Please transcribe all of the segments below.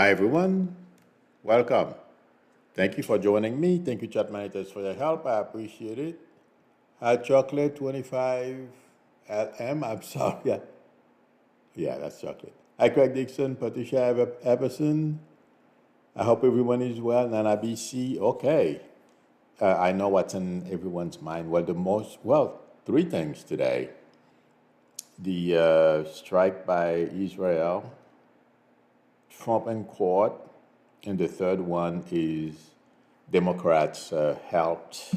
Hi everyone, welcome. Thank you for joining me. Thank you, chat managers, for your help. I appreciate it. Hot chocolate 25 LM. I'm sorry. Yeah, that's chocolate. Hi, Craig Dixon, Patricia Everson. I hope everyone is well. Nana BC. Okay. I know what's in everyone's mind. Three things today. The strike by Israel, Trump in court, and the third one is Democrats helped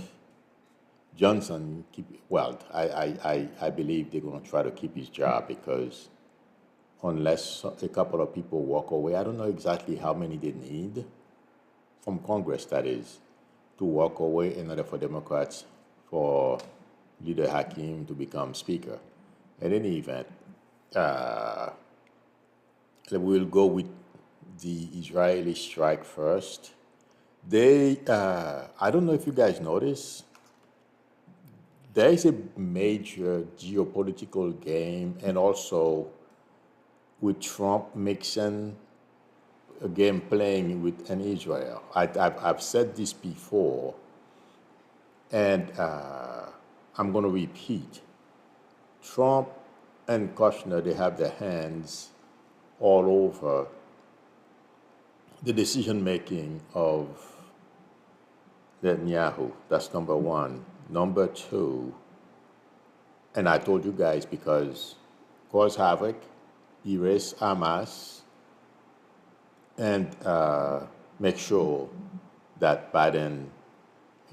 Johnson keep. Well, I believe they're going to try to keep his job because unless a couple of people walk away, I don't know exactly how many they need from Congress, that is, to walk away in order for Democrats, for Leader Hakeem to become Speaker. In any event, uh, we'll go with the Israeli strike first. I don't know if you guys notice, there is a major geopolitical game, and also with Trump mixing a game playing with an Israel. I've said this before, and I'm going to repeat. Trump and Kushner, they have their hands all over the decision making of Netanyahu. That's number one. Number two, and I told you guys, because cause havoc, erase Hamas, and make sure that Biden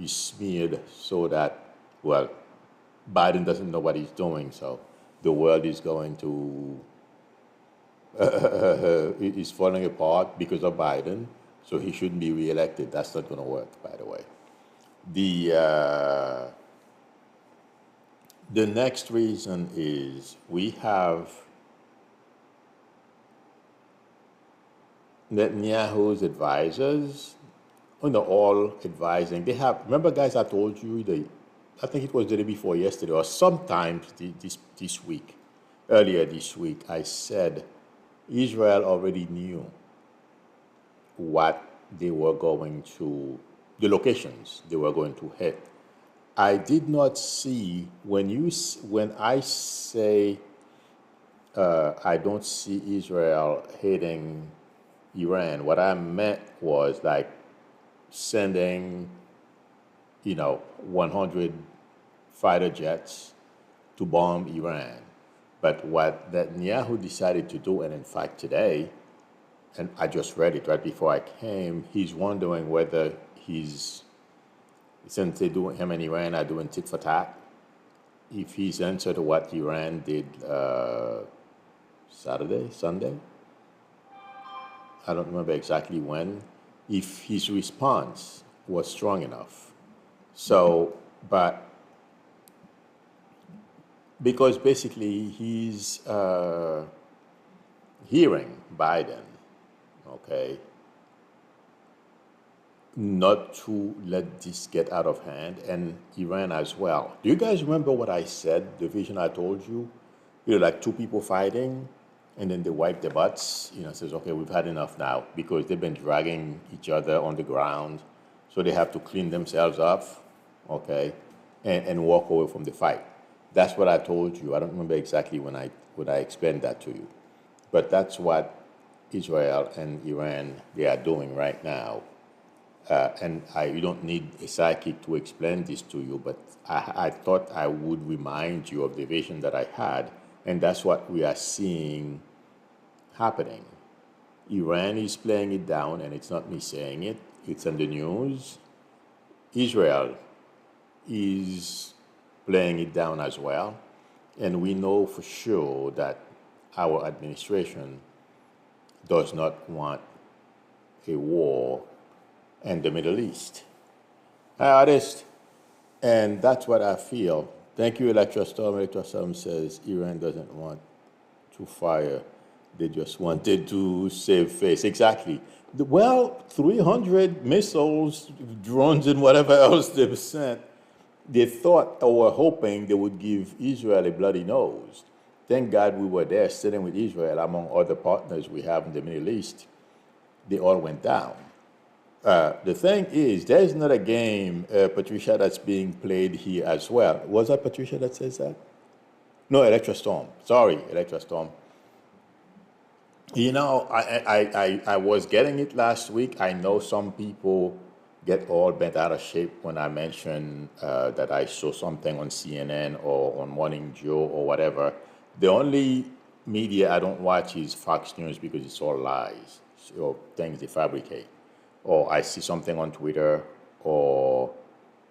is smeared so that, well, Biden doesn't know what he's doing, so the world is going to, is falling apart because of Biden, so he shouldn't be reelected. That's not going to work, by the way. The next reason is we have Netanyahu's advisors, all advising. They have, remember guys, I told you, I think it was the day before yesterday or sometimes this week, earlier this week, I said Israel already knew what they were going to, the locations they were going to hit. I did not see, when I say I don't see Israel hitting Iran, what I meant was like sending, 100 fighter jets to bomb Iran. But what Netanyahu decided to do, and in fact today, and I just read it right before I came, he's wondering whether since him and Iran are doing tit-for-tat, if he's answered to what Iran did Sunday, I don't remember exactly when, if his response was strong enough. So, but because basically he's hearing Biden, okay, not to let this get out of hand, and Iran as well. Do you guys remember what I said, the vision I told you? Like two people fighting, and then they wipe their butts, says, okay, we've had enough now, because they've been dragging each other on the ground, so they have to clean themselves up, okay, and walk away from the fight. That's what I told you. I don't remember exactly when I explained that to you. But that's what Israel and Iran, they are doing right now. And you don't need a psychic to explain this to you, but I thought I would remind you of the vision that I had, and that's what we are seeing happening. Iran is playing it down, and it's not me saying it, it's in the news. Israel is playing it down as well, and we know for sure that our administration does not want a war in the Middle East. Artist, and that's what I feel. Thank you, Electrostorm. Electrostorm says Iran doesn't want to fire. They just wanted to save face. Exactly. 300 missiles, drones, and whatever else they've sent, they thought or were hoping they would give Israel a bloody nose. Thank God we were there sitting with Israel among other partners we have in the Middle East. they all went down. The thing is, there's not a game, Patricia, that's being played here as well. Was that Patricia that says that? No, Electrostorm. Sorry, Electrostorm. You know, I was getting it last week. I know some people get all bent out of shape when I mention that I saw something on CNN or on Morning Joe or whatever. The only media I don't watch is Fox News because it's all lies or things they fabricate. Or I see something on Twitter or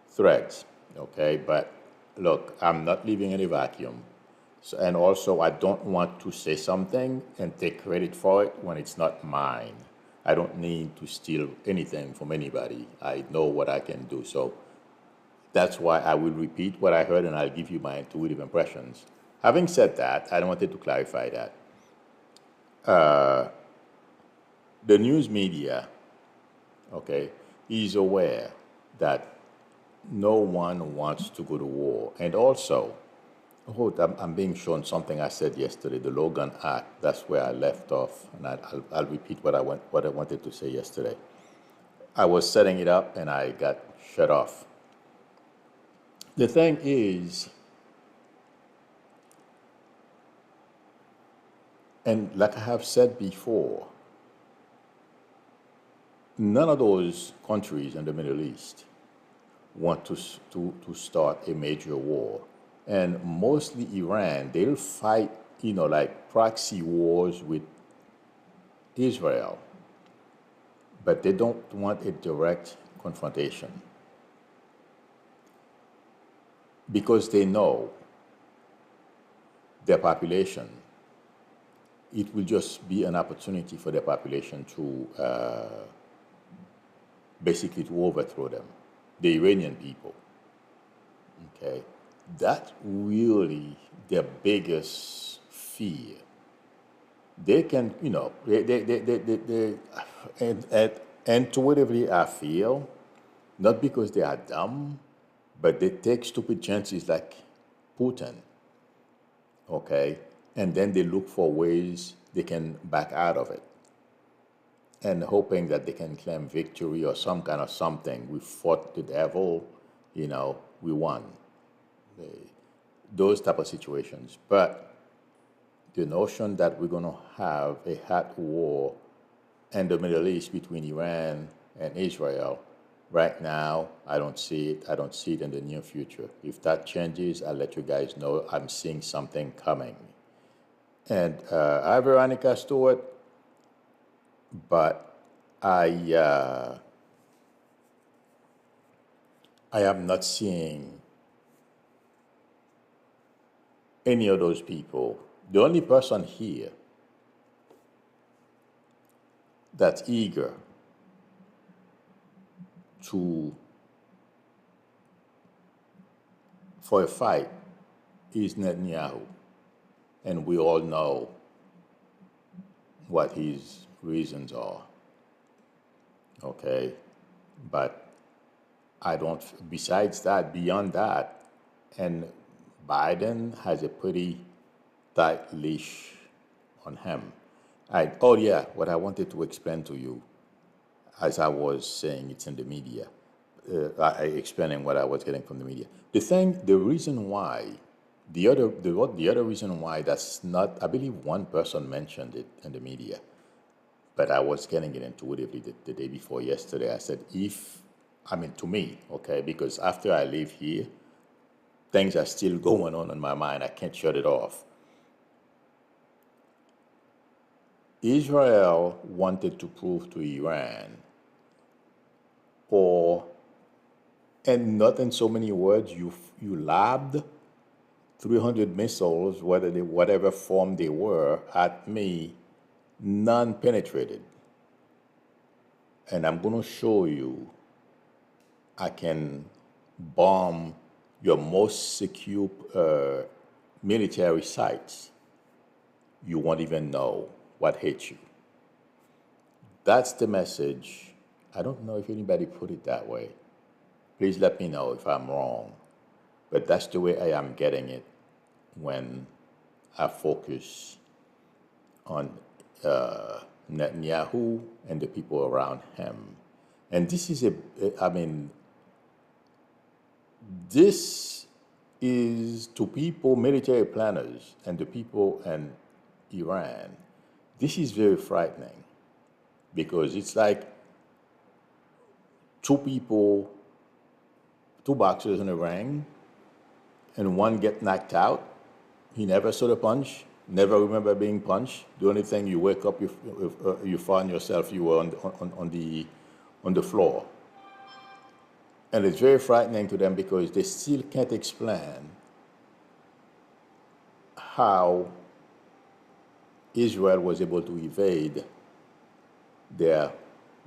Threads, okay? But look, I'm not living in a vacuum. So, and also, I don't want to say something and take credit for it when it's not mine. I don't need to steal anything from anybody. I know what I can do. So that's why I will repeat what I heard and I'll give you my intuitive impressions. Having said that, I wanted to clarify that. The news media, okay, is aware that no one wants to go to war. And also, I'm being shown something I said yesterday, the Logan Act. That's where I left off, and I'll repeat what I wanted to say yesterday. I was setting it up, and I got shut off. The thing is, and like I have said before, none of those countries in the Middle East want to start a major war. And mostly Iran, they'll fight, like proxy wars with Israel. But they don't want a direct confrontation. Because they know their population, it will just be an opportunity for their population to basically to overthrow them, the Iranian people. Okay? That's really their biggest fear. They can, and intuitively I feel, not because they are dumb, but they take stupid chances like Putin, okay? And then they look for ways they can back out of it and hoping that they can claim victory or some kind of something. We fought the devil, we won. Those type of situations. But the notion that we're going to have a hot war in the Middle East between Iran and Israel, right now, I don't see it. I don't see it in the near future. If that changes, I'll let you guys know I'm seeing something coming. And I have Veronica Stewart, but I am not seeing any of those people. The only person here that's eager for a fight is Netanyahu. And we all know what his reasons are. Okay? But I don't, besides that, beyond that, and Biden has a pretty tight leash on him. What I wanted to explain to you, as I was saying, it's in the media, explaining what I was getting from the media. The reason why, the other reason why that's not, I believe one person mentioned it in the media, but I was getting it intuitively the day before yesterday. I said, to me, okay, because after I leave here, things are still going on in my mind. I can't shut it off. Israel wanted to prove to Iran, and not in so many words, you lobbed 300 missiles, whatever form they were, at me, non-penetrated. And I'm going to show you I can bomb your most secure military sites. You won't even know what hit you. That's the message. I don't know if anybody put it that way. Please let me know if I'm wrong. But that's the way I am getting it when I focus on Netanyahu and the people around him. And this is I mean, this is to people, military planners, and the people in Iran, this is very frightening because it's like two people, two boxers in a ring, and one get knocked out. He never saw the punch, never remember being punched. The only thing you wake up, you find yourself you were on the floor. And it's very frightening to them because they still can't explain how Israel was able to evade their,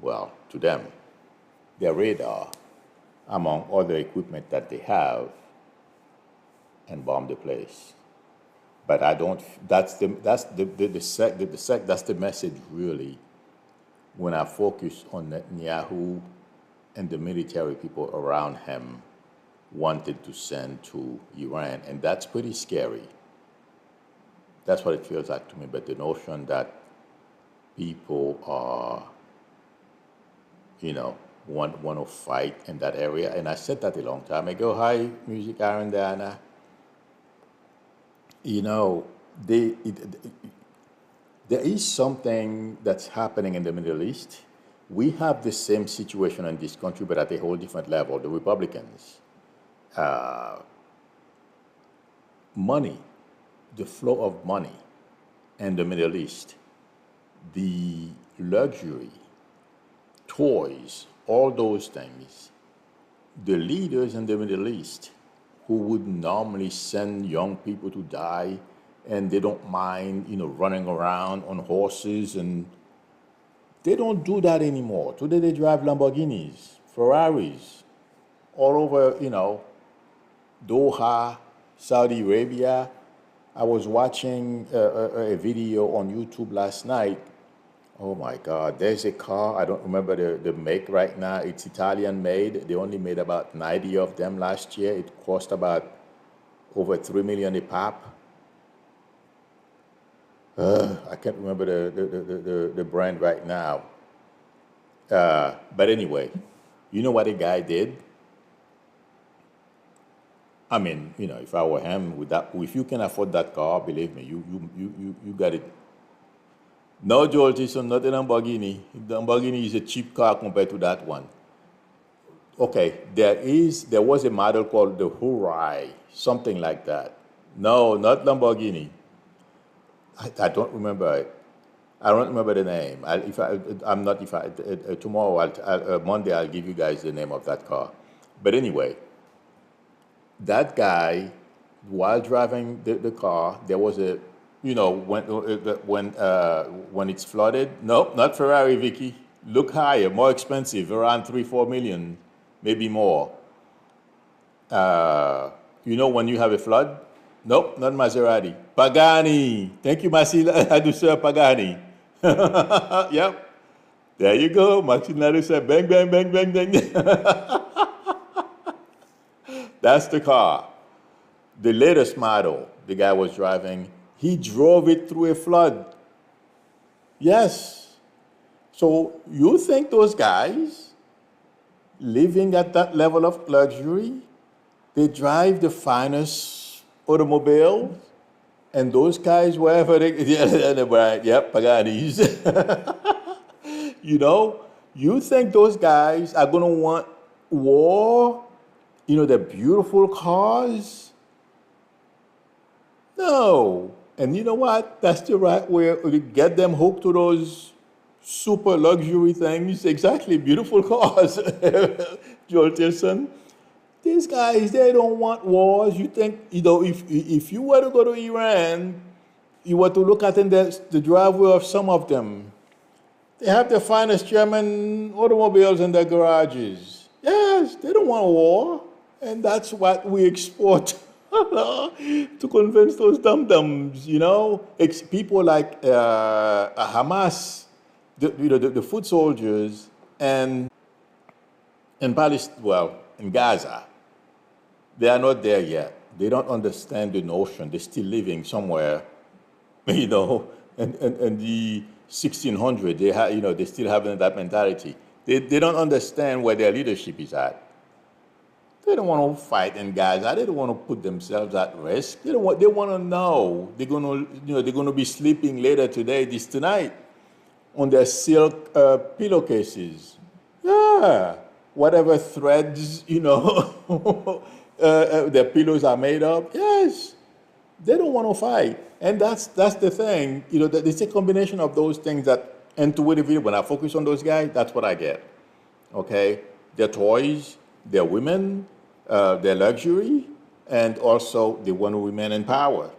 well, to them, their radar, among other equipment that they have, and bomb the place. But I don't. That's the message really. When I focus on Netanyahu and the military people around him wanted to send to Iran, and that's pretty scary. That's what it feels like to me. But the notion that people are, want to fight in that area, and I said that a long time ago. Hi, Music Aaron Diana. There is something that's happening in the Middle East. We have the same situation in this country, but at a whole different level. The Republicans, money, the flow of money in the Middle East, the luxury, toys, all those things. The leaders in the Middle East who would normally send young people to die, and they don't mind, running around on horses, and they don't do that anymore. Today they drive Lamborghinis, Ferraris, all over, Doha, Saudi Arabia. I was watching a video on YouTube last night. Oh my God, there's a car, I don't remember the make right now. It's Italian made. They only made about 90 of them last year. It cost about over $3 million a pop. I can't remember the brand right now. But anyway, you know what a guy did? I mean, if I were him, if you can afford that car, believe me, you got it. No, Joel Jason, not a Lamborghini. The Lamborghini is a cheap car compared to that one. Okay, there was a model called the Hurai, something like that. No, not Lamborghini. I don't remember it. I don't remember the name. Tomorrow, Monday, I'll give you guys the name of that car. But anyway, that guy, while driving the car, there was a, when it's flooded. Nope, not Ferrari, Vicky. Look higher, more expensive, around 3-4 million, maybe more. When you have a flood. Nope, not Maserati. Pagani. Thank you, Masila. I do sir Pagani. Yep. There you go. Maxine said, bang, bang, bang, bang, bang. That's the car. The latest model the guy was driving, he drove it through a flood. Yes. So you think those guys living at that level of luxury, they drive the finest automobile, and those guys, wherever they, yep, Paganis. You think those guys are going to want war? The beautiful cars? No. And you know what? That's the right way to get them hooked to those super luxury things. Exactly, beautiful cars. Joel Tilson. These guys, they don't want wars. You think, if you were to go to Iran, you were to look at the driveway of some of them. They have the finest German automobiles in their garages. Yes, they don't want war. And that's what we export to convince those dum-dums, People like Hamas, the foot soldiers, and in Palestine, in Gaza. They are not there yet. They don't understand the notion. They're still living somewhere, and the 1600. They still having that mentality. They don't understand where their leadership is at. They don't want to fight in Gaza. They don't want to put themselves at risk. They don't want. They want to know they're going to be sleeping later today, tonight, on their silk pillowcases. Yeah, whatever threads their pillows are made of. Yes, they don't want to fight, and that's the thing. It's a combination of those things that. And to the video, when I focus on those guys, that's what I get. Okay, their toys, their women, their luxury, and also they want to remain in power.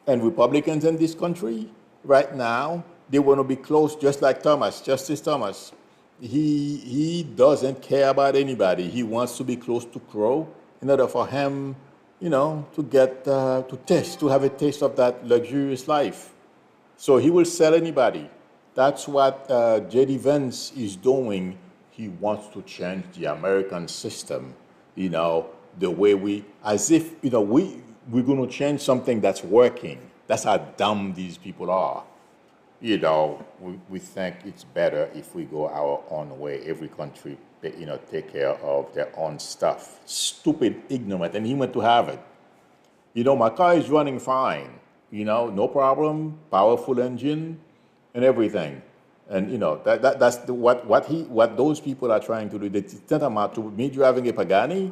And Republicans in this country right now, they want to be close, just like Justice Thomas. He doesn't care about anybody. He wants to be close to Crow in order for him, to get to have a taste of that luxurious life. So he will sell anybody. That's what J.D. Vance is doing. He wants to change the American system, the way as if, we're going to change something that's working. That's how dumb these people are. We think it's better if we go our own way. Every country, take care of their own stuff. Stupid, ignorant, and he went to Harvard. My car is running fine, no problem, powerful engine, and everything. And that's what those people are trying to do. It's tantamount to me driving a Pagani,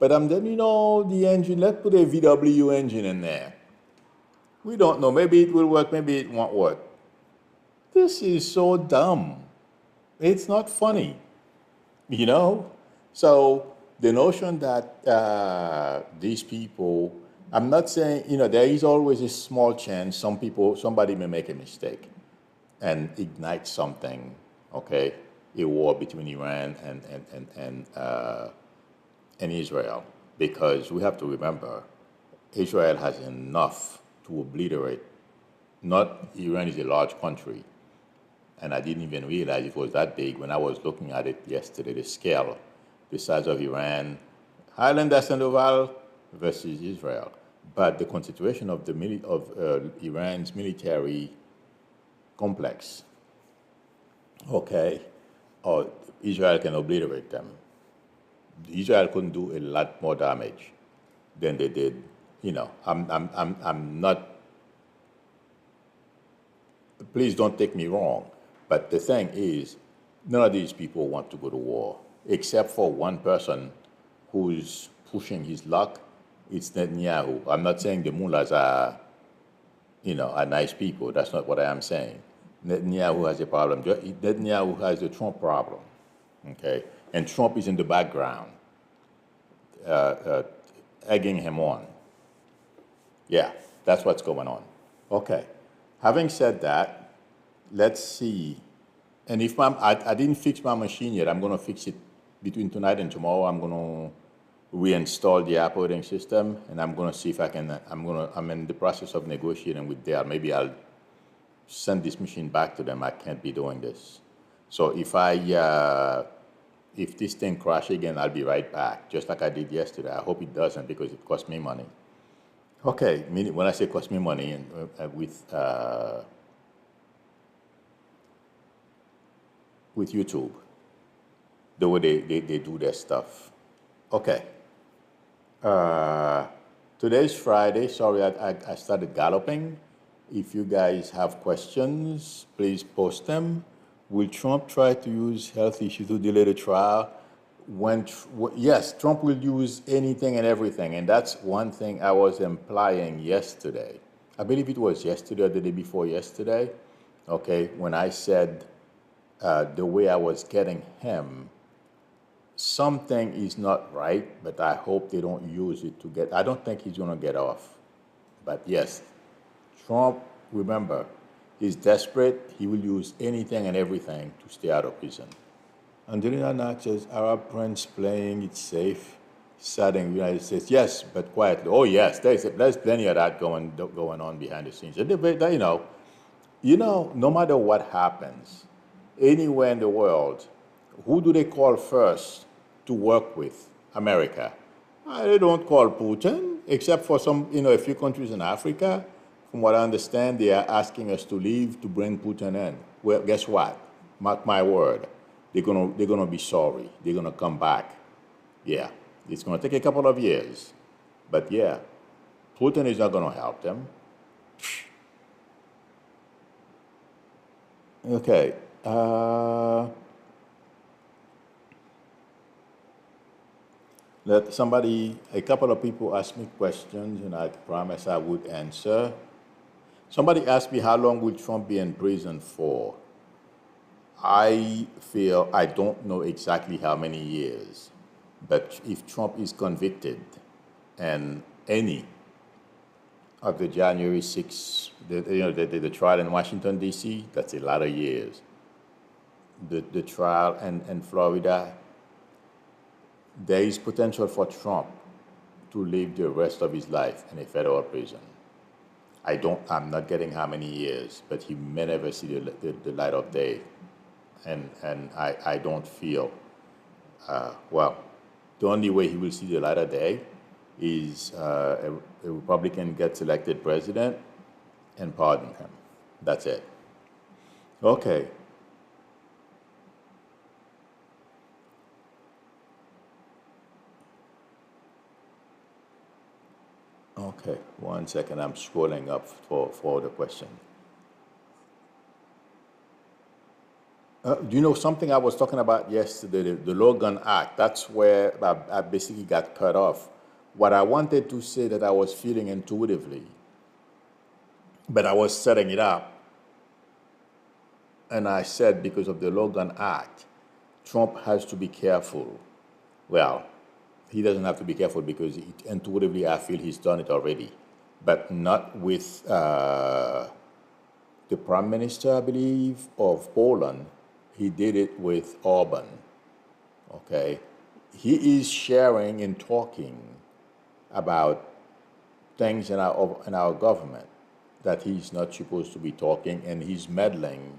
but then the engine. Let's put a VW engine in there. We don't know. Maybe it will work. Maybe it won't work. This is so dumb. It's not funny. So the notion that these people. I'm not saying there is always a small chance somebody may make a mistake and ignite something, okay, a war between Iran and Israel, because we have to remember, Israel has enough to obliterate. Not Iran is a large country, and I didn't even realize it was that big when I was looking at it yesterday. The scale, the size of Iran, Highland Sandoval versus Israel, but the concentration of Iran's military complex, okay, or Israel can obliterate them. Israel couldn't do a lot more damage than they did. I'm not. Please don't take me wrong, but the thing is, none of these people want to go to war, except for one person who's pushing his luck. It's Netanyahu. I'm not saying the mullahs are nice people. That's not what I am saying. Netanyahu has a problem. Netanyahu has the Trump problem, okay? And Trump is in the background, egging him on. Yeah, that's what's going on. Okay. Having said that, let's see. And if I didn't fix my machine yet, I'm going to fix it between tonight and tomorrow. I'm going to reinstall the operating system, and I'm going to see if I can. I'm in the process of negotiating with Dell. Maybe I'll send this machine back to them. I can't be doing this. So if this thing crashes again, I'll be right back, just like I did yesterday. I hope it doesn't, because it cost me money. Okay, when I say cost me money, and with YouTube, the way they do their stuff. Okay. Today's Friday. Sorry, I started galloping. If you guys have questions, please post them. Will Trump try to use health issues to delay the trial? Yes, Trump will use anything and everything, and that's one thing I was implying yesterday. I believe it was yesterday or the day before yesterday, okay, when I said the way I was getting him, something is not right, but I hope they don't use it to get. I don't think he's going to get off. But yes, Trump, remember, he's desperate. He will use anything and everything to stay out of prison. Angelina Knox says, Arab Prince playing it safe, saddening the United States. Yes, but quietly. Oh, yes, there's plenty of that going on behind the scenes. No matter what happens, anywhere in the world, who do they call first to work with? America. They don't call Putin, except for a few countries in Africa. From what I understand, they are asking us to leave to bring Putin in. Well, guess what? Mark my word, they're gonna be sorry. They're gonna come back. Yeah, it's gonna take a couple of years, but yeah, Putin is not gonna help them. Okay. A couple of people asked me questions, and I promised I would answer. Somebody asked me how long will Trump be in prison for? I feel I don't know exactly how many years, but if Trump is convicted and any of the January 6th, the trial in Washington, D.C., that's a lot of years. The trial in Florida, there is potential for Trump to live the rest of his life in a federal prison. I'm not getting how many years, but he may never see the light of day. And I don't feel, well, the only way he will see the light of day is a Republican gets elected president and pardon him. That's it. Okay. Okay, 1 second. I'm scrolling up for the question. Do you know something I was talking about yesterday, the Logan Act? That's where I basically got cut off. What I wanted to say that I was feeling intuitively, but I was setting it up, and I said because of the Logan Act, Trump has to be careful. Well, he doesn't have to be careful because intuitively I feel he's done it already, but not with the Prime Minister, I believe, of Poland. He did it with Orban. Okay, he is sharing and talking about things in our government that he's not supposed to be talking, and he's meddling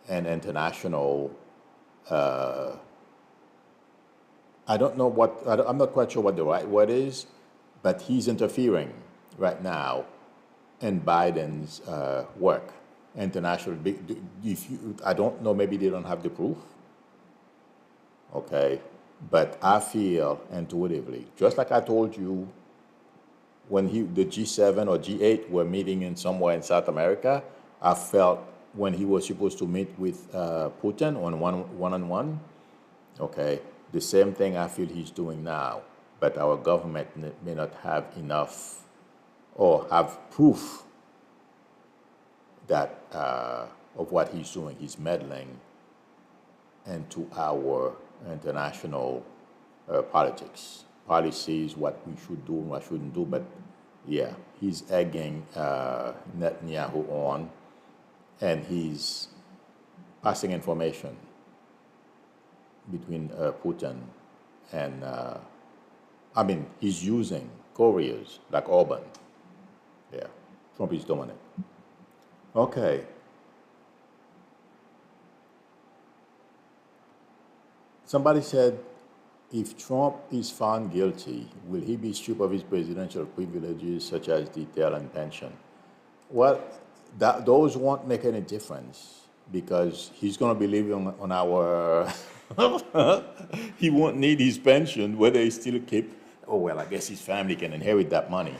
in international. I don't know what I'm not quite sure what the right word is, but he's interfering right now in Biden's work. International. I don't know, maybe they don't have the proof. Okay, but I feel intuitively, just like I told you, when the G7 or G8 were meeting in somewhere in South America, I felt when he was supposed to meet with Putin on one-on-one. Okay, the same thing I feel he's doing now, but our government may not have enough or have proof that of what he's doing. He's meddling into our international politics, policies, what we should do and what shouldn't do. But yeah, he's egging Netanyahu on, and he's passing information between Putin and, he's using couriers like Orban. Yeah, Trump is doing it. Okay. Somebody said, if Trump is found guilty, will he be stripped of his presidential privileges such as detail and pension? Well, those won't make any difference because he's going to be living on our... he won't need his pension, whether he still keep... Oh, well, I guess his family can inherit that money.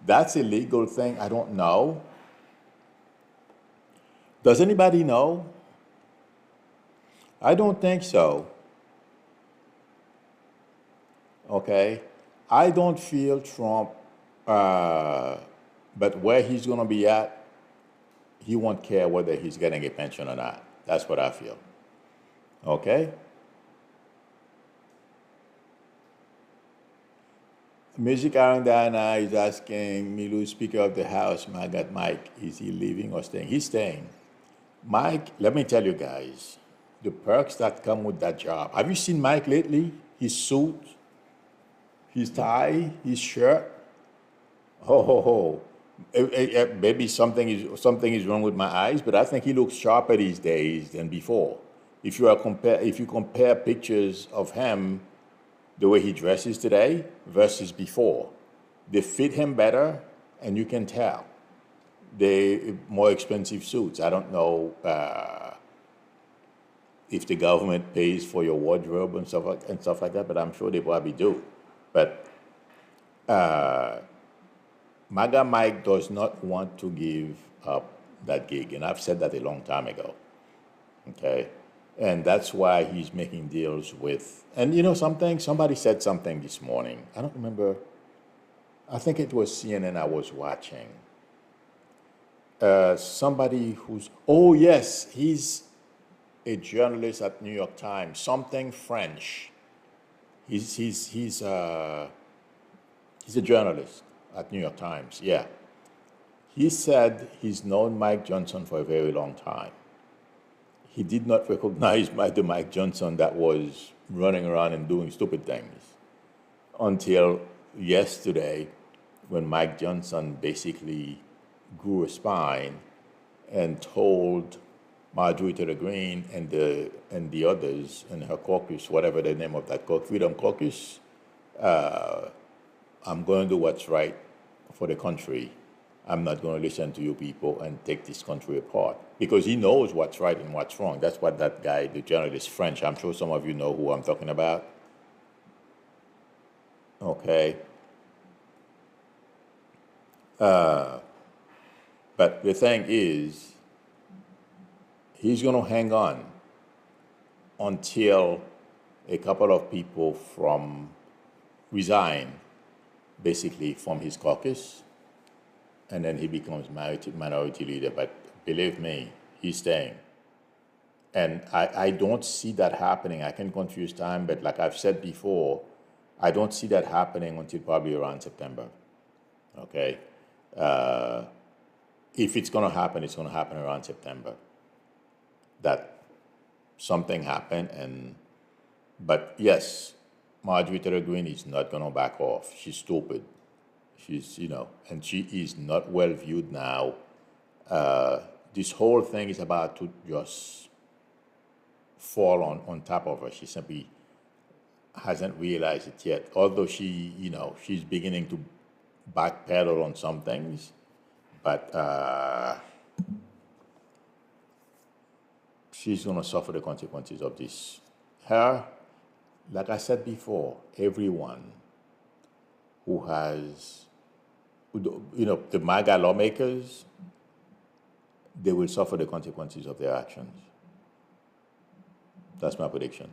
That's a legal thing. I don't know. Does anybody know? I don't think so. Okay? I don't feel Trump, but where he's going to be at, he won't care whether he's getting a pension or not. That's what I feel. Okay? Music Aaron Diana is asking Milu, Speaker of the House, my God, Mike, is he leaving or staying? He's staying. Mike, let me tell you guys, the perks that come with that job. Have you seen Mike lately? His suit, his tie, his shirt. Maybe something is wrong with my eyes, but I think he looks sharper these days than before. If you compare pictures of him, the way he dresses today versus before, they fit him better, and you can tell. they more expensive suits. I don't know if the government pays for your wardrobe and stuff like that, but I'm sure they probably do. But MAGA Mike does not want to give up that gig, and I've said that a long time ago. Okay, and that's why he's making deals with. And you know something? Somebody said something this morning. I don't remember. I think it was CNN I was watching. Somebody who's, oh yes, he's a journalist at New York Times, something French. He's a journalist at New York Times. Yeah, he said he's known Mike Johnson for a very long time. He did not recognize the Mike Johnson that was running around and doing stupid things until yesterday, when Mike Johnson basically grew a spine and told Marjorie Taylor Greene and the others in her caucus, whatever the name of that caucus, Freedom Caucus, I'm going to do what's right for the country. I'm not going to listen to you people and take this country apart. Because he knows what's right and what's wrong. That's what that guy, the journalist, French, I'm sure some of you know who I'm talking about. Okay. But the thing is, he's going to hang on until a couple of people resign, basically, from his caucus, and then he becomes minority leader. But believe me, he's staying. And I don't see that happening. I can confuse time, but like I've said before, I don't see that happening until probably around September. Okay? If it's going to happen, it's going to happen around September. That something happened, but yes, Marjorie Taylor Greene is not going to back off. She's stupid. She's, and she is not well viewed now. This whole thing is about to just fall on top of her. She simply hasn't realized it yet. Although she's beginning to backpedal on some things, but she's going to suffer the consequences of this. Her, like I said before, everyone who has, the MAGA lawmakers, they will suffer the consequences of their actions. That's my prediction.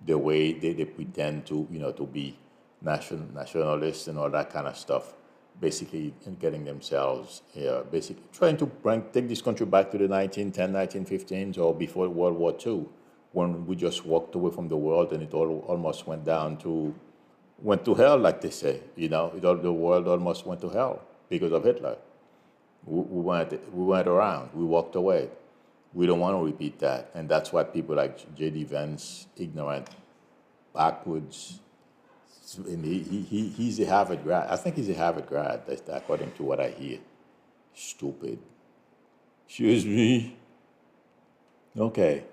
The way they pretend to, to be nationalists and all that kind of stuff, basically getting themselves, basically trying to take this country back to the 1910, 1915s or before World War II, when we just walked away from the world and it all almost went to hell, like they say. The world almost went to hell because of Hitler. We went around, we walked away. We don't want to repeat that. And that's what people like J.D. Vance, ignorant, backwards, and he's a Harvard grad. I think he's a Harvard grad, according to what I hear. Stupid. Excuse me. Okay.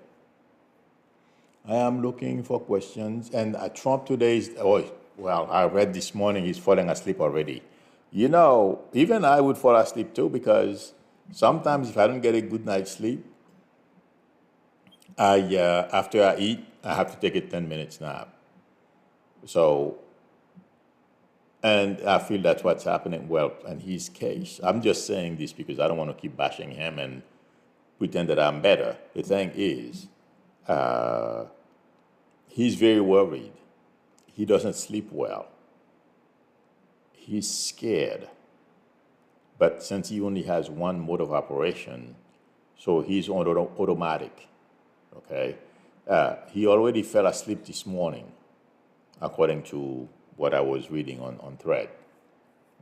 I am looking for questions. And Trump today I read this morning he's falling asleep already. Even I would fall asleep too, because sometimes if I don't get a good night's sleep, after I eat, I have to take a 10-minute nap. So, and I feel that's what's happening. Well, in his case, I'm just saying this because I don't want to keep bashing him and pretend that I'm better. The thing is, he's very worried. He doesn't sleep well. He's scared. But since he only has one mode of operation, so he's on automatic. Okay? He already fell asleep this morning, according to what I was reading on Thread.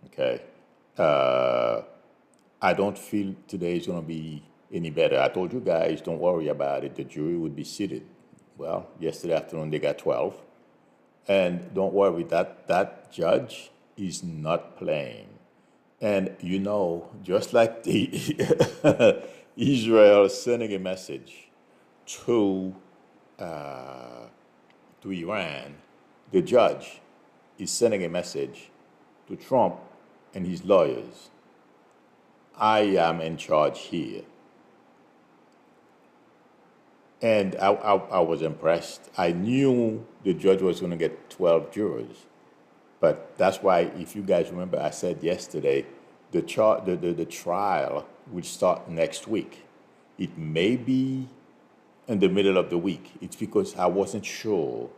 Okay? I don't feel today is going to be any better. I told you guys, don't worry about it. The jury would be seated. Well, yesterday afternoon they got 12. And don't worry, that judge is not playing. And just like the Israel sending a message to Iran, the judge is sending a message to Trump and his lawyers. I am in charge here. And I was impressed. I knew the judge was going to get 12 jurors. But that's why, if you guys remember, I said yesterday, the trial will start next week. It may be in the middle of the week. It's because I wasn't sure.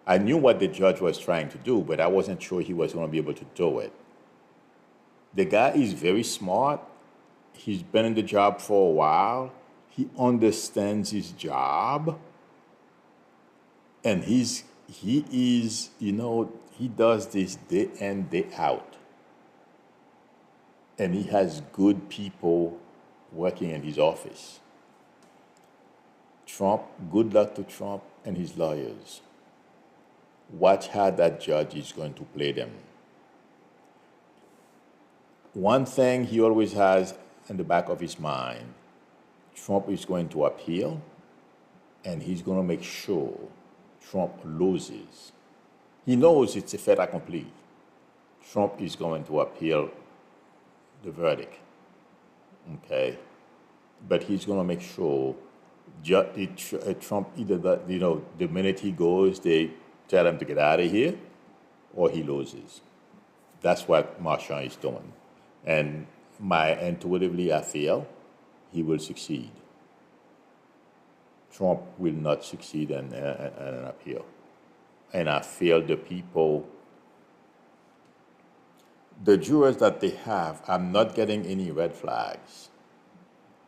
I knew what the judge was trying to do, but I wasn't sure he was going to be able to do it. The guy is very smart. He's been in the job for a while. He understands his job. And he is, he does this day in, day out. And he has good people working in his office. Trump, good luck to Trump and his lawyers. Watch how that judge is going to play them. One thing he always has in the back of his mind, Trump is going to appeal, and he's going to make sure Trump loses. He knows it's a fait accompli. Trump is going to appeal the verdict, okay? But he's going to make sure Trump, either the minute he goes, they tell him to get out of here, or he loses. That's what Marchand is doing. And intuitively, I feel he will succeed. Trump will not succeed in an appeal. And I feel the people, the jurors that they have, I'm not getting any red flags.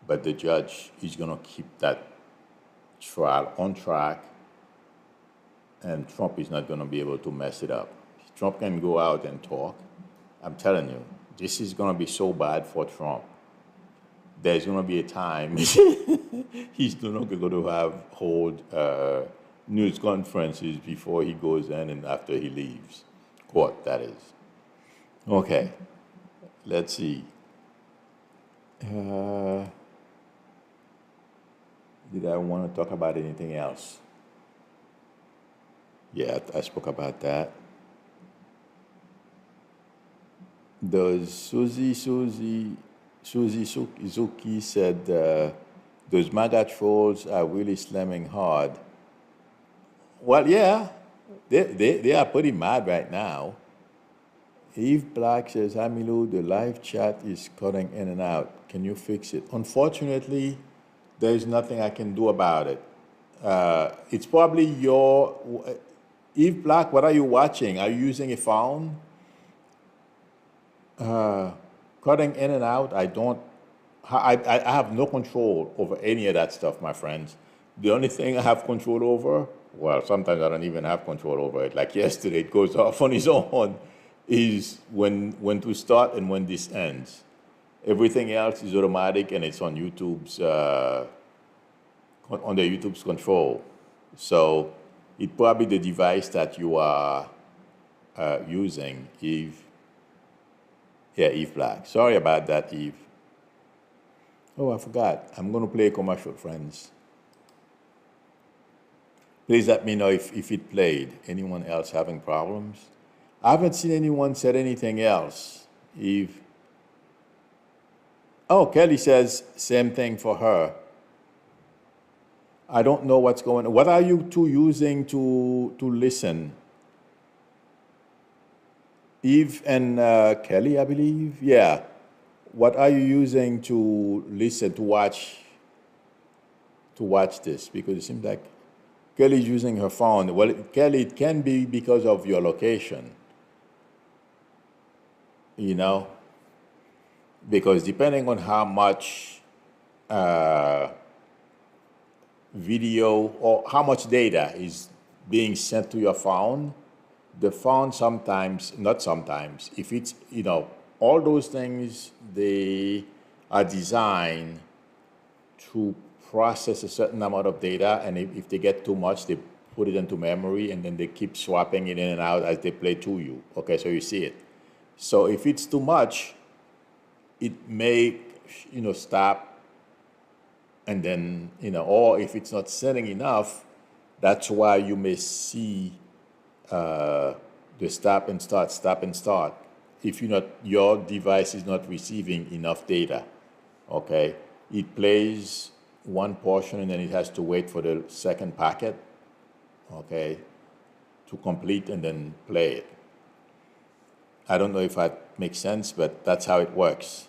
But the judge is going to keep that trial on track, and Trump is not going to be able to mess it up. Trump can go out and talk. I'm telling you, this is going to be so bad for Trump. There's going to be a time he's no longer going to hold news conferences before he goes in and after he leaves court, that is. Okay, let's see. Did I want to talk about anything else? Yeah, I spoke about that. Does Susie Zuki said those MAGA trolls are really slamming hard. Well, yeah, they are pretty mad right now. Eve Black says, Amilu, the live chat is cutting in and out. Can you fix it? Unfortunately, there is nothing I can do about it. It's probably your... Eve Black, what are you watching? Are you using a phone? Cutting in and out, I have no control over any of that stuff, my friends. The only thing I have control over, well, sometimes I don't even have control over it. Like yesterday, it goes off on its own, is when to start and when this ends. Everything else is automatic, and it's on YouTube's, under YouTube's control. So it's probably the device that you are using, Eve. Yeah, Eve Black. Sorry about that, Eve. Oh, I forgot. I'm going to play a commercial, friends. Please let me know if it played. Anyone else having problems? I haven't seen anyone said anything else, Eve. Oh, Kelly says same thing for her. I don't know what's going on. What are you two using to listen? Eve and Kelly, I believe. Yeah. What are you using to listen, to watch this? Because it seems like Kelly's using her phone. Well, Kelly, it can be because of your location. Because depending on how much video or how much data is being sent to your phone, the phone sometimes, not sometimes, if it's, all those things, they are designed to process a certain amount of data, and if they get too much, they put it into memory, and then they keep swapping it in and out as they play to you. Okay, so you see it. So if it's too much, it may, stop, and then, or if it's not sending enough, that's why you may see the stop and start if your device is not receiving enough data, okay, it plays one portion and then it has to wait for the second packet, okay, to complete and then play it. I don't know if that makes sense, but that's how it works.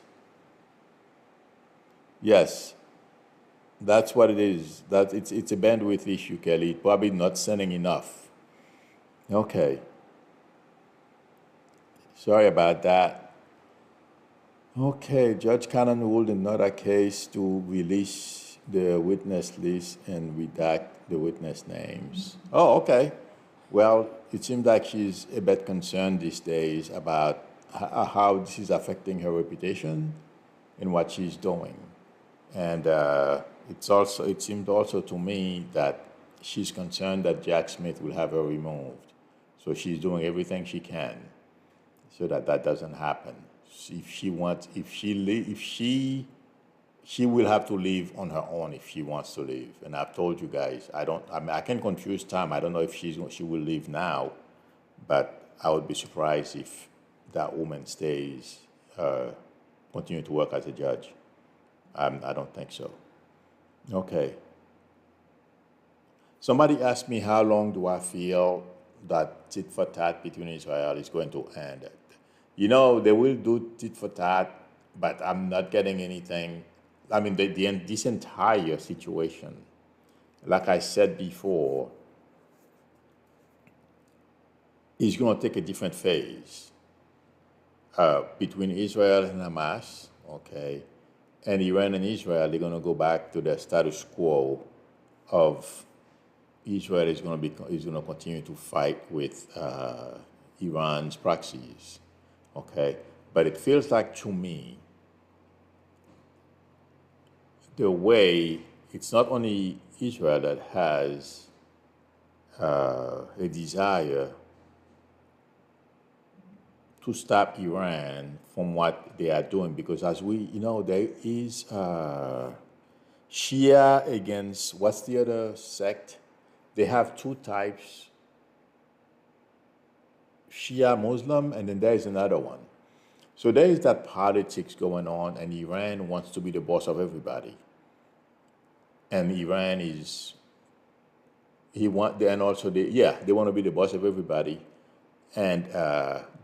Yes, that's what it is. That it's a bandwidth issue, Kelly. Probably not sending enough. Okay. Sorry about that. Okay, Judge Cannon ruled in another case to release the witness list and redact the witness names. Oh, okay. Well, it seems like she's a bit concerned these days about how this is affecting her reputation and what she's doing. And it seemed also to me that she's concerned that Jack Smith will have her removed. So she's doing everything she can so that that doesn't happen. She will have to leave on her own if she wants to leave. And I've told you guys, I can confuse time. I don't know if she will leave now, but I would be surprised if that woman stays, continue to work as a judge. I don't think so. Okay. Somebody asked me how long do I feel that tit-for-tat between Israel is going to end. They will do tit-for-tat, but I'm not getting anything. I mean, this entire situation, like I said before, is going to take a different phase between Israel and Hamas, okay, and Iran and Israel. They're going to go back to the status quo of Israel is going to continue to fight with Iran's proxies, okay. But it feels like to me, the way it's not only Israel that has a desire to stop Iran from what they are doing, because as there is Shia against, what's the other sect? They have two types, Shia Muslim, and then there is another one. So there is that politics going on, and Iran wants to be the boss of everybody. And Iran they want to be the boss of everybody. And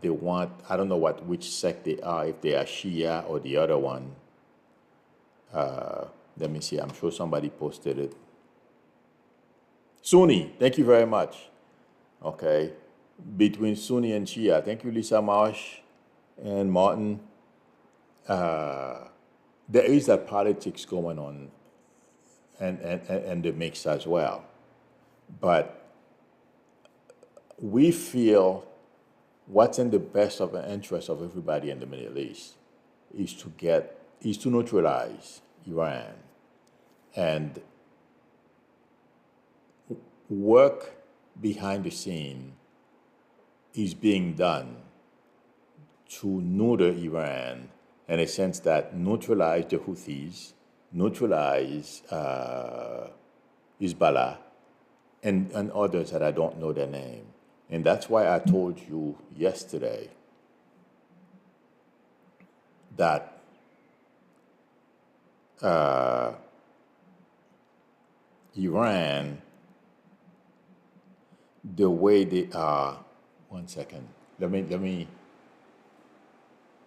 they want, I don't know which sect they are, if they are Shia or the other one. Let me see, I'm sure somebody posted it. Sunni, thank you very much. Okay, between Sunni and Shia. Thank you, Lisa Marsh and Martin. There is that politics going on and the mix as well. But we feel what's in the best of the interest of everybody in the Middle East is to neutralize Iran and work behind the scene is being done to neuter Iran in a sense that neutralize the Houthis, neutralize Hezbollah, and others that I don't know their name. And that's why I told you yesterday that Iran, the way they are, one second,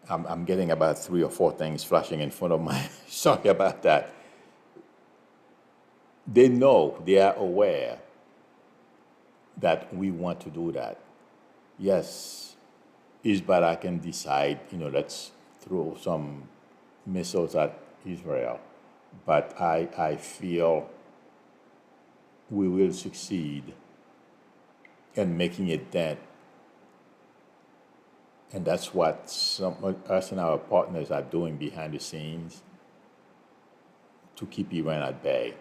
I'm getting about 3 or 4 things flashing in front of my, sorry about that. They know, they are aware that we want to do that. Yes, Hezbollah can decide, let's throw some missiles at Israel, but I feel we will succeed in making a dent. And that's what us and our partners are doing behind the scenes to keep Iran at bay.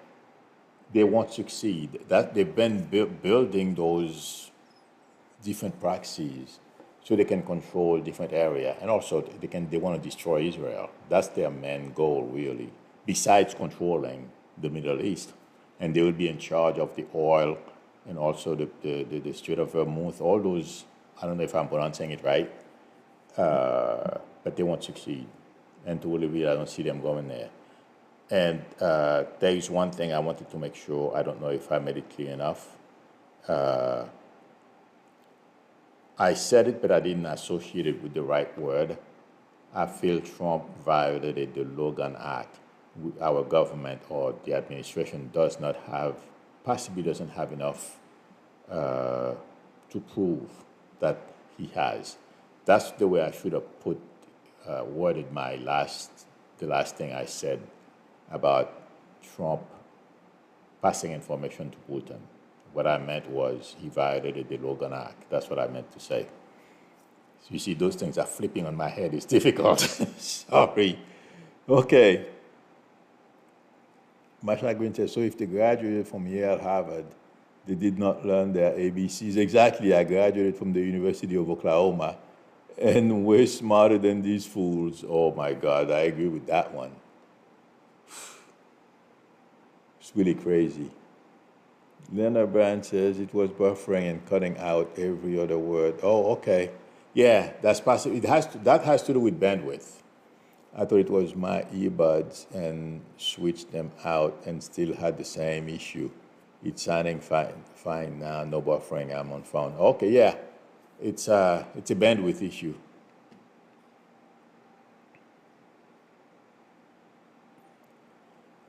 They won't succeed. That they've been building those different proxies so they can control different area, and also they want to destroy Israel. That's their main goal, really. Besides controlling the Middle East, and they will be in charge of the oil and also the Strait of Hormuz. All those, I don't know if I'm pronouncing it right. but they won't succeed. And to Olivia, I don't see them going there. And there is one thing I wanted to make sure, I don't know if I made it clear enough. I said it, but I didn't associate it with the right word. I feel Trump violated the Logan Act. Our government or the administration does not have, possibly doesn't have enough to prove that he has. That's the way I should have worded the last thing I said about Trump passing information to Putin. What I meant was he violated the Logan Act. That's what I meant to say. So you see, those things are flipping on my head. It's difficult. Sorry. Okay. Masha Green says, so if they graduated from Yale, Harvard, they did not learn their ABCs. Exactly. I graduated from the University of Oklahoma, and we're smarter than these fools. Oh, my God. I agree with that one. It's really crazy. Leonard Brand says it was buffering and cutting out every other word. Oh, okay. Yeah, that's possible. That has to do with bandwidth. I thought it was my earbuds and switched them out and still had the same issue. It's sounding fine now, no buffering, I'm on phone. Okay, yeah, it's a bandwidth issue.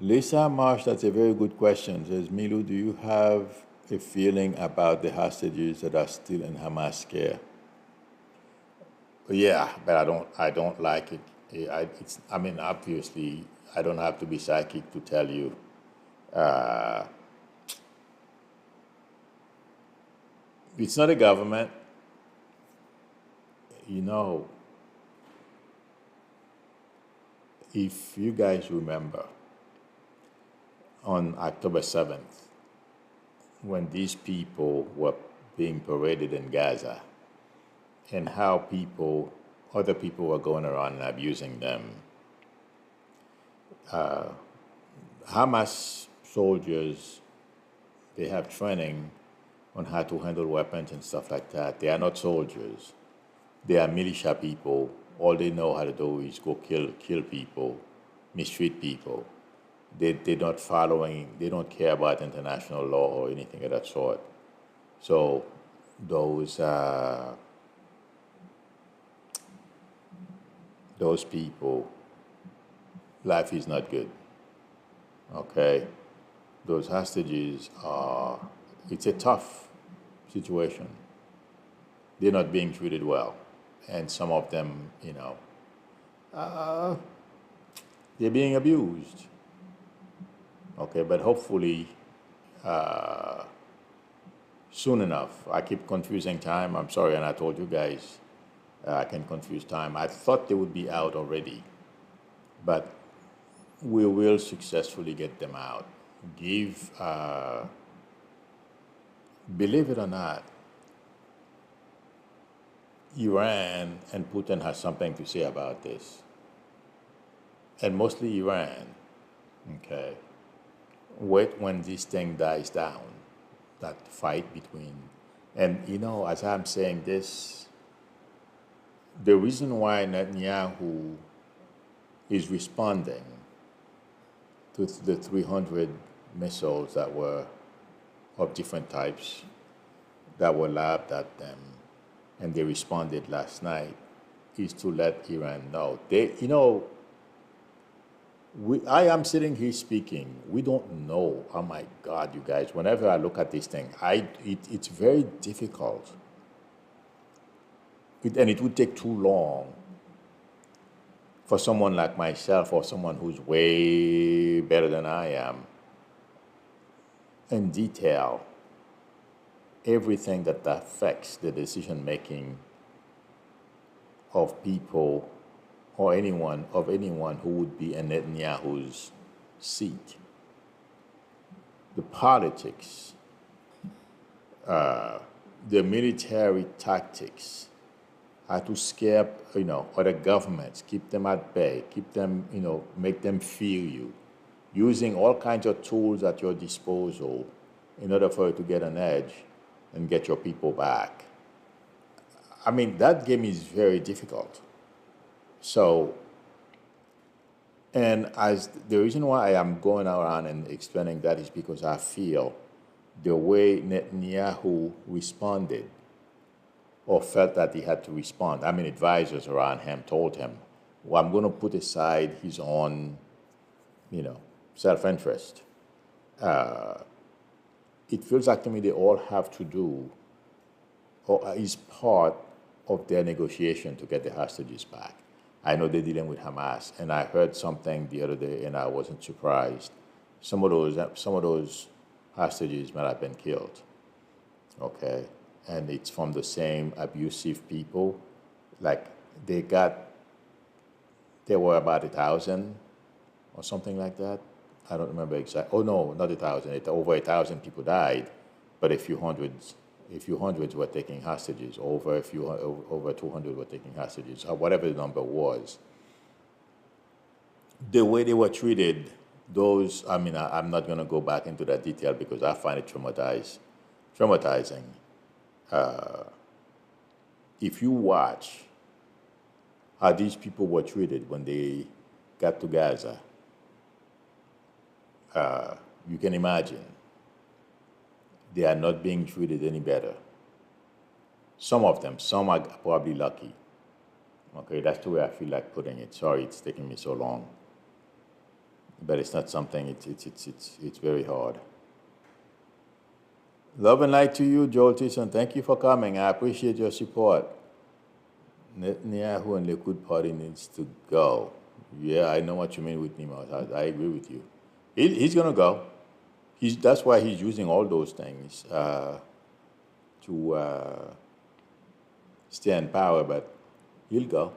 Lisa Marsh, that's a very good question. Says, Milu, do you have a feeling about the hostages that are still in Hamas care? Yeah, but I don't like it. Obviously, I don't have to be psychic to tell you. It's not a government. You know, if you guys remember, on October 7th, when these people were being paraded in Gaza, and how other people were going around and abusing them. Hamas soldiers, they have training on how to handle weapons and stuff like that. They are not soldiers. They are militia people. All they know how to do is go kill people, mistreat people. They're not following, they don't care about international law or anything of that sort. So those people, life is not good. Okay? Those hostages it's a tough situation. They're not being treated well. And some of them, they're being abused. Okay, but hopefully soon enough. I keep confusing time. I'm sorry, and I told you guys I can confuse time. I thought they would be out already, but we will successfully get them out. Believe it or not, Iran and Putin has something to say about this, and mostly Iran. Okay, wait when this thing dies down, that fight between, and as I'm saying this, the reason why Netanyahu is responding to the 300 missiles that were of different types that were lobbed at them, and they responded last night, is to let Iran know. I am sitting here speaking. We don't know. Oh my God, you guys! Whenever I look at this thing, it's very difficult, and it would take too long for someone like myself or someone who's way better than I am in detail everything that affects the decision making of people or anyone who would be in Netanyahu's seat. The politics, the military tactics, how to scare, other governments, keep them at bay, keep them, make them fear you, using all kinds of tools at your disposal in order for you to get an edge and get your people back. I mean, that game is very difficult. So, and as the reason why I am going around and explaining that is because I feel the way Netanyahu responded or felt that he had to respond. I mean, advisors around him told him, well, I'm going to put aside his own, self-interest. It feels like to me they all have to do, or is part of their negotiation to get the hostages back. I know they're dealing with Hamas, and I heard something the other day, and I wasn't surprised. Some of those hostages might have been killed. Okay, and it's from the same abusive people. Like there were about 1,000 or something like that. I don't remember exactly. Oh no, not 1,000. Over 1,000 people died, but a few hundreds were taking hostages. Over 200 were taking hostages. Or whatever the number was. The way they were treated, those. I mean, I'm not going to go back into that detail because I find it traumatizing. If you watch how these people were treated when they got to Gaza, you can imagine they are not being treated any better. Some of them, some are probably lucky. Okay, that's the way I feel like putting it. Sorry, it's taking me so long, but it's not something. It's very hard. Love and light to you, Joel Tyson. Thank you for coming. I appreciate your support. Netanyahu and Likud Party needs to go. Yeah, I know what you mean with Nima. I agree with you. He's going to go. That's why he's using all those things to stay in power, but he'll go.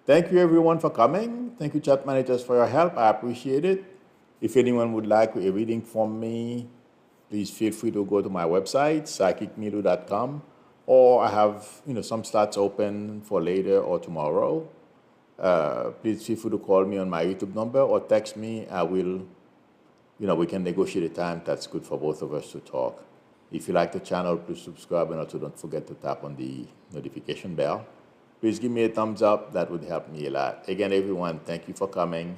Thank you, everyone, for coming. Thank you, chat managers, for your help. I appreciate it. If anyone would like a reading from me, please feel free to go to my website, psychicmilu.com, or I have some slots open for later or tomorrow. Please feel free to call me on my YouTube number or text me. I will, we can negotiate a time that's good for both of us to talk. If you like the channel, please subscribe and also don't forget to tap on the notification bell. Please give me a thumbs up. That would help me a lot. Again, everyone, thank you for coming.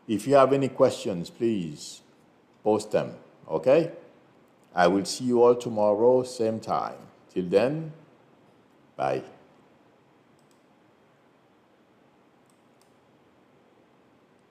If you have any questions, please post them, okay? I will see you all tomorrow, same time. Till then, bye.